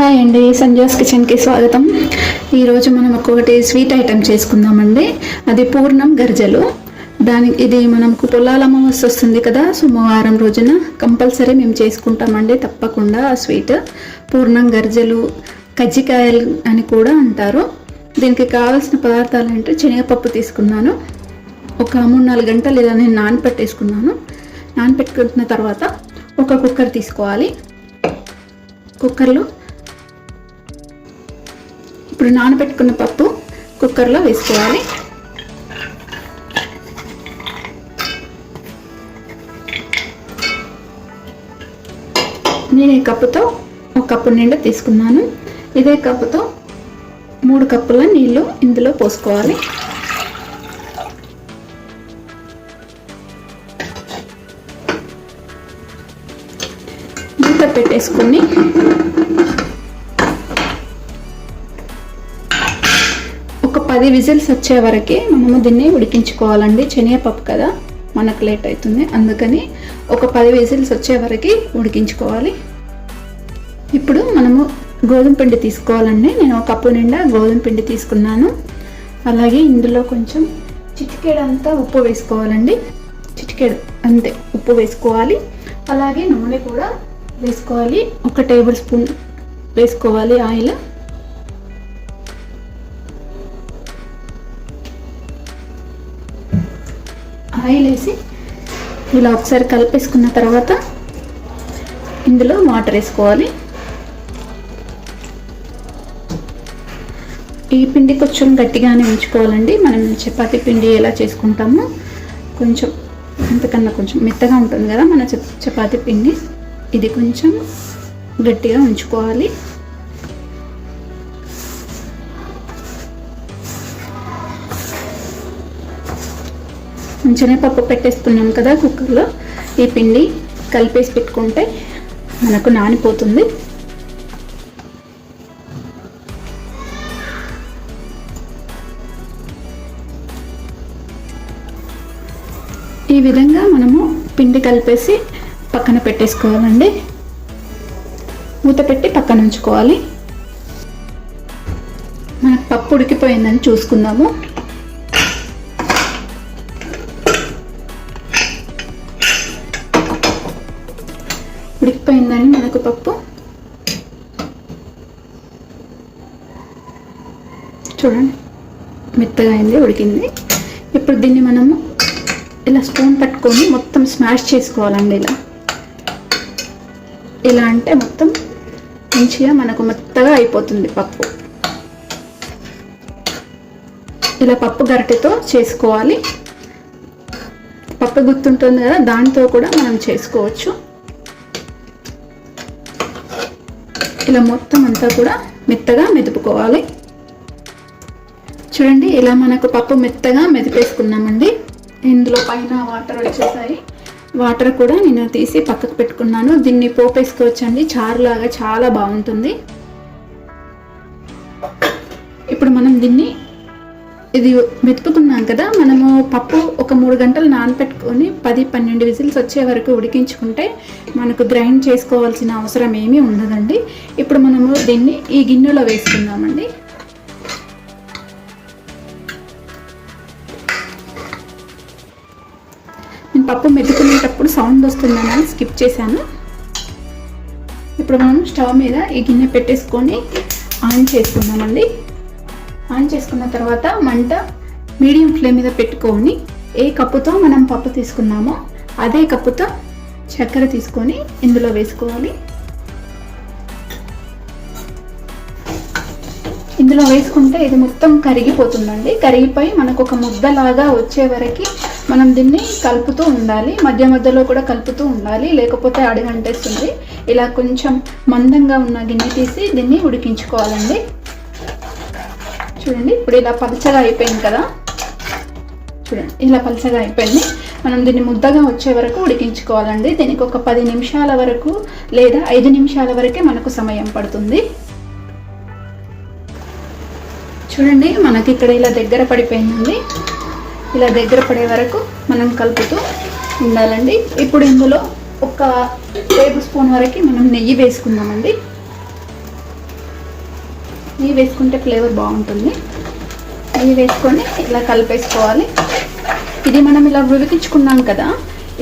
Hi అండి, సంజాస్ కిచెన్కి స్వాగతం. ఈరోజు మనం ఒక్కొక్కటి స్వీట్ ఐటెం చేసుకుందామండి. అది పూర్ణం గర్జలు. ఇది మనకు పొలాల అమావాస్య వస్తుంది కదా, సోమవారం రోజున కంపల్సరీ మేము చేసుకుంటామండి తప్పకుండా. ఆ స్వీట్ పూర్ణం గర్జలు, కజ్జికాయలు అని కూడా అంటారు. దీనికి కావాల్సిన పదార్థాలు అంటే శనగపప్పు తీసుకున్నాను. ఒక 3-4 గంటలు ఇలా నేను నానపెట్టేసుకున్నాను. నానపెట్టుకున్న తర్వాత ఒక కుక్కర్ తీసుకోవాలి. కుక్కర్లో ఇప్పుడు నానబెట్టుకున్న పప్పు కుక్కర్లో వేసుకోవాలి. నేను ఈ కప్పుతో 1 కప్పు నిండా తీసుకున్నాను. ఇదే కప్పుతో 3 కప్పుల నీళ్ళు ఇందులో పోసుకోవాలి. మూత పెట్టేసుకొని ఒక 10 విజిల్స్ వచ్చే వరకు మనము దీన్ని ఉడికించుకోవాలండి. శనగపప్పు కదా, మనకు లేట్ అవుతుంది, అందుకని ఒక 10 విజిల్స్ వచ్చే వరకు ఉడికించుకోవాలి. ఇప్పుడు మనము గోధుమ పిండి తీసుకోవాలండి. నేను 1 కప్పు నిండా గోధుమ పిండి తీసుకున్నాను. అలాగే ఇందులో కొంచెం చిటికెడంతా ఉప్పు వేసుకోవాలండి. చిటికెడు అంతే ఉప్పు వేసుకోవాలి. అలాగే నూనె కూడా వేసుకోవాలి. 1 టేబుల్ స్పూన్ వేసుకోవాలి ఆయిల్. ఆయిల్ వేసి ఇలా ఒకసారి కలిపేసుకున్న తర్వాత ఇందులో వాటర్ వేసుకోవాలి. ఈ పిండి కొంచెం గట్టిగానే ఉంచుకోవాలండి. మనం చపాతీ పిండి ఎలా చేసుకుంటామో కొంచెం అంతకన్నా కొంచెం మెత్తగా ఉంటుంది కదా మన చపాతీ పిండి. ఇది కొంచెం గట్టిగా ఉంచుకోవాలి. శనగపప్పు పెట్టేస్తున్నాం కదా కుక్కర్లో, ఈ పిండి కలిపేసి పెట్టుకుంటే మనకు నానిపోతుంది. ఈ విధంగా మనము పిండి కలిపేసి పక్కన పెట్టేసుకోవాలండి. మూత పెట్టి పక్కన ఉంచుకోవాలి. మనకు పప్పు ఉడికిపోయిందని చూసుకుందాము. ఉడికిపోయిందని మనకు పప్పు చూడండి, మెత్తగా అయింది, ఉడికింది. ఇప్పుడు దీన్ని మనము ఇలా స్పూన్ పట్టుకొని మొత్తం స్మాష్ చేసుకోవాలండి. ఇలా అంటే మొత్తం మంచిగా మనకు మెత్తగా అయిపోతుంది పప్పు. ఇలా పప్పు గరిటెతో చేసుకోవాలి. పప్పు గుర్తుంటుంది కదా, దాంతో కూడా మనం చేసుకోవచ్చు. ఇలా మొత్తం అంతా కూడా మెత్తగా మెదుపుకోవాలి. చూడండి, ఇలా మనకు పప్పు మెత్తగా మెదిపేసుకున్నామండి. ఇందులో పైన వాటర్ వచ్చేసాయి. వాటర్ కూడా నేను తీసి పక్కకు పెట్టుకున్నాను. దీన్ని పోపేసుకోవచ్చండి, చారులాగా చాలా బాగుంటుంది. ఇప్పుడు మనం దీన్ని ఇది మెతుకుతున్నాం కదా, మనము పప్పు ఒక 3 గంటలు నానపెట్టుకొని 10-12 విజిల్స్ వచ్చే వరకు ఉడికించుకుంటే మనకు గ్రైండ్ చేసుకోవాల్సిన అవసరం ఏమీ ఉండదండి. ఇప్పుడు మనము దీన్ని ఈ గిన్నెలో వేసుకుందామండి. నేను పప్పు మెతుకునేటప్పుడు సౌండ్ వస్తుందని స్కిప్ చేశాను. ఇప్పుడు మనం స్టవ్ మీద ఈ గిన్నె పెట్టేసుకొని ఆన్ చేసుకుందామండి. ఆన్ చేసుకున్న తర్వాత మంట మీడియం ఫ్లేమ్ మీద పెట్టుకొని ఏ కప్పుతో మనం పప్పు తీసుకున్నామో అదే కప్పుతో చక్కెర తీసుకొని ఇందులో వేసుకోవాలి. ఇందులో వేసుకుంటే ఇది మొత్తం కరిగిపోతుందండి. కరిగిపోయి మనకు ఒక ముద్దలాగా వచ్చే వరకు మనం దీన్ని కలుపుతూ ఉండాలి. మధ్య మధ్యలో కూడా కలుపుతూ ఉండాలి, లేకపోతే అడుగంటేస్తుంది. ఇలా కొంచెం మందంగా ఉన్న గిన్నె తీసి దీన్ని ఉడికించుకోవాలండి. చూడండి, ఇప్పుడు ఇలా పలచగా అయిపోయింది కదా. చూడండి, ఇలా పలచగా అయిపోయింది. మనం దీన్ని ముద్దగా వచ్చే వరకు ఉడికించుకోవాలండి. దీనికి ఒక 10 నిమిషాల వరకు లేదా 5 నిమిషాల వరకే మనకు సమయం పడుతుంది. చూడండి, మనకి ఇక్కడ ఇలా దగ్గర పడిపోయిందండి. ఇలా దగ్గర పడే వరకు మనం కలుపుతూ ఉండాలండి. ఇప్పుడు ఇందులో 1 టేబుల్ స్పూన్ వరకు మనం నెయ్యి వేసుకుందామండి. నెయ్యి వేసుకుంటే ఫ్లేవర్ బాగుంటుంది. నెయ్యి వేసుకొని ఇలా కలిపేసుకోవాలి. ఇది మనం ఇలా ఉడికించుకున్నాం కదా,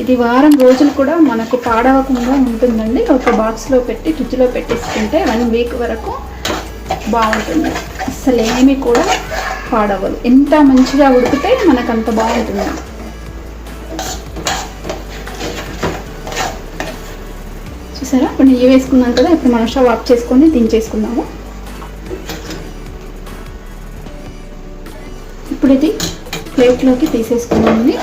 ఇది వారం రోజులు కూడా మనకు పాడవకుండా ఉంటుందండి. ఒక బాక్స్లో పెట్టి ఫ్రిడ్జ్లో పెట్టేసుకుంటే 1 వీక్ వరకు బాగుంటుంది. అసలు ఏమీ కూడా పాడవదు. ఎంత మంచిగా ఉడికితే మనకు అంత బాగుంటుంది. చూసారా, ఇప్పుడు నెయ్యి వేసుకున్నాం కదా, ఇప్పుడు మనం స్టవ్ ఆఫ్ చేసుకొని దించేసుకుందాము. ఇప్పుడు ఇది ప్లేట్లోకి తీసేసుకున్నామండి.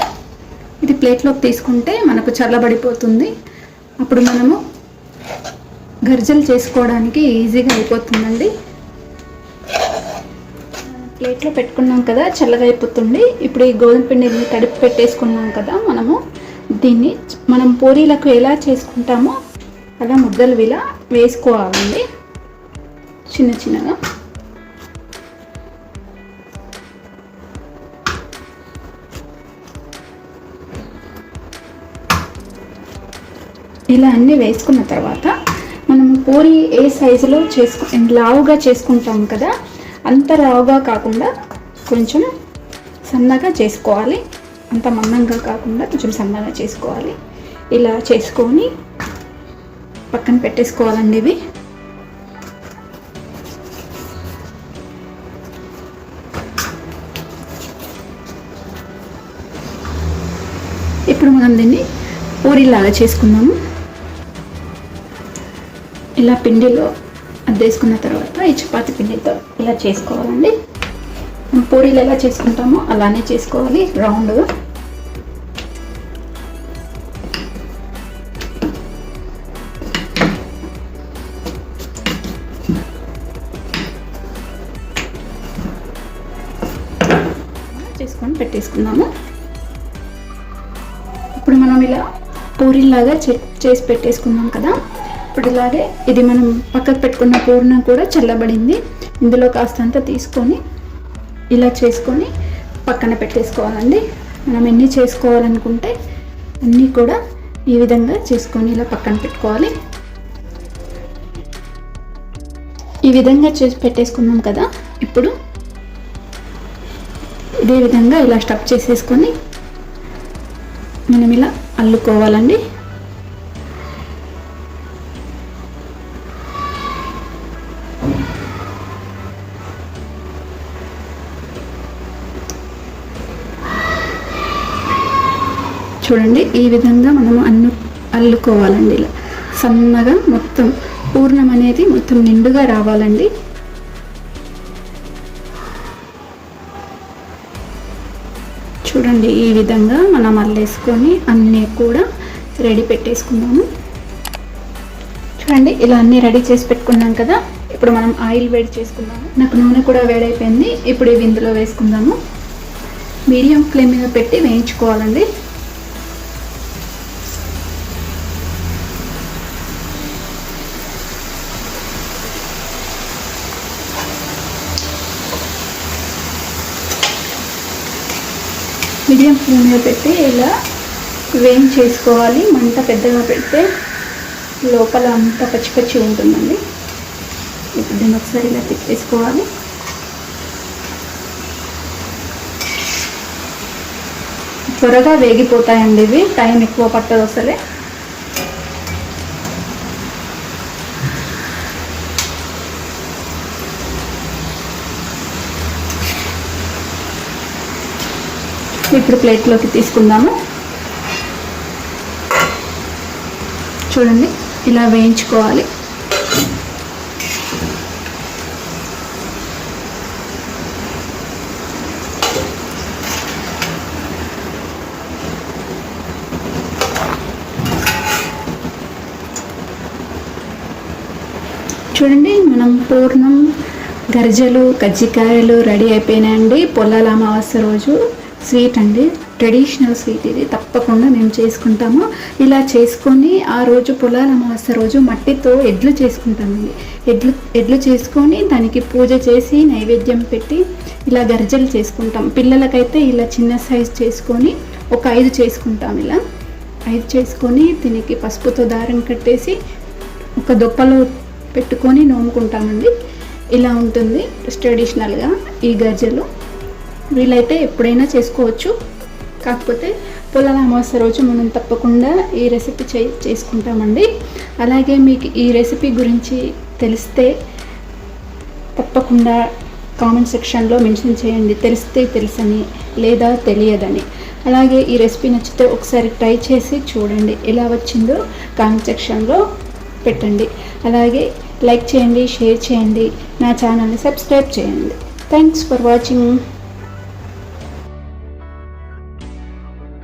ఇది ప్లేట్లోకి తీసుకుంటే మనకు చల్లబడిపోతుంది. అప్పుడు మనము గర్జలు చేసుకోవడానికి ఈజీగా అయిపోతుందండి. ప్లేట్లో పెట్టుకున్నాం కదా, చల్లగా అయిపోతుంది. ఇప్పుడు ఈ గోధుమ పిండిని తడిపి పెట్టేసుకున్నాం కదా, దీన్ని మనం పూరీలకు ఎలా చేసుకుంటామో అలా ముద్దలు ఇలా వేసుకోవాలండి చిన్న చిన్నగా. ఇలా అన్నీ వేసుకున్న తర్వాత మనం పూరి ఏ సైజులో లావుగా చేసుకుంటాం కదా, అంత లావుగా కాకుండా కొంచెం సన్నగా చేసుకోవాలి. అంత మందంగా కాకుండా కొంచెం సన్నగా చేసుకోవాలి. ఇలా చేసుకొని పక్కన పెట్టేసుకోవాలండి. ఇవి ఇప్పుడు మనం దీన్ని పూరీలాగా చేసుకుందాము. ఇలా పిండిలో అద్దేసుకున్న తర్వాత ఈ చపాతి పిండితో ఇలా చేసుకోవాలండి. పూరీలు ఎలా చేసుకుంటామో అలానే చేసుకోవాలి రౌండ్గా. చేసుకొని పెట్టేసుకుందాము. ఇప్పుడు మనం ఇలా పూరీలాగా చేసి పెట్టేసుకున్నాం కదా. ఇప్పుడు ఇలాగే ఇది మనం పక్కకు పెట్టుకున్న పూర్ణం కూడా చల్లబడింది. ఇందులో కాస్తంత తీసుకొని ఇలా చేసుకొని పక్కన పెట్టేసుకోవాలండి. మనం ఎన్ని చేసుకోవాలనుకుంటే అన్నీ కూడా ఈ విధంగా చేసుకొని ఇలా పక్కన పెట్టుకోవాలి. ఈ విధంగా చేసి పెట్టేసుకున్నాం కదా. ఇప్పుడు ఇదే విధంగా ఇలా స్టఫ్ చేసేసుకొని మనం ఇలా అల్లుకోవాలండి. చూడండి, ఈ విధంగా మనము అల్లుకోవాలండి. ఇలా సన్నగా మొత్తం పూర్ణం అనేది మొత్తం నిండుగా రావాలండి. చూడండి, ఈ విధంగా మనం అల్లేసుకొని అన్నీ కూడా రెడీ పెట్టేసుకుందాము. చూడండి, ఇలా అన్నీ రెడీ చేసి పెట్టుకున్నాం కదా. ఇప్పుడు మనం ఆయిల్ వేడి చేసుకుందాము. నాకు నూనె కూడా వేడైపోయింది. ఇప్పుడు ఇవి ఇందులో వేసుకుందాము. మీడియం ఫ్లేమ్ మీద పెట్టి వేయించుకోవాలండి. మీడియం ఫ్లేమ్ మీద పెట్టి ఇలా వేయించేసుకోవాలి. మంట పెద్దగా పెడితే లోపల అంతా పచ్చి పచ్చి ఉంటుందండి. ఇప్పుడు దీన్ని ఒకసారి ఇలా తిప్పేసుకోవాలి. త్వరగా వేగిపోతాయండి ఇవి, టైం ఎక్కువ పట్టదు అసలే. ఇప్పుడు ప్లేట్లోకి తీసుకుందాము. చూడండి, ఇలా వేయించుకోవాలి. చూడండి, మనం పూర్ణం, గర్జలు, కజ్జికాయలు రెడీ అయిపోయినాయండి. పొలాల అమావాస్య రోజు స్వీట్ అండి, ట్రెడిషనల్ స్వీట్ ఇది. తప్పకుండా మేము చేసుకుంటాము. ఇలా చేసుకొని ఆ రోజు పొలాల అమావాస్య రోజు మట్టితో ఎడ్లు చేసుకుంటామండి. ఎడ్లు చేసుకొని దానికి పూజ చేసి నైవేద్యం పెట్టి ఇలా గర్జలు చేసుకుంటాం. పిల్లలకైతే ఇలా చిన్న సైజు చేసుకొని ఒక 5 చేసుకుంటాం. ఇలా 5 చేసుకొని దీనికి పసుపుతో దారం కట్టేసి ఒక దొప్పలో పెట్టుకొని నోముకుంటామండి. ఇలా ఉంటుంది ట్రెడిషనల్గా ఈ గర్జలు. వీలైతే ఎప్పుడైనా చేసుకోవచ్చు, కాకపోతే పొలాల అమావాస్య రోజు మనం తప్పకుండా ఈ రెసిపీ చేసుకుంటామండి. అలాగే మీకు ఈ రెసిపీ గురించి తెలిస్తే తప్పకుండా కామెంట్ సెక్షన్లో మెన్షన్ చేయండి, తెలిస్తే తెలుసని లేదా తెలియదని. అలాగే ఈ రెసిపీ నచ్చితే ఒకసారి ట్రై చేసి చూడండి, ఎలా వచ్చిందో కామెంట్ సెక్షన్లో పెట్టండి. అలాగే లైక్ చేయండి, షేర్ చేయండి, నా ఛానల్ని సబ్స్క్రైబ్ చేయండి. Thanks for watching.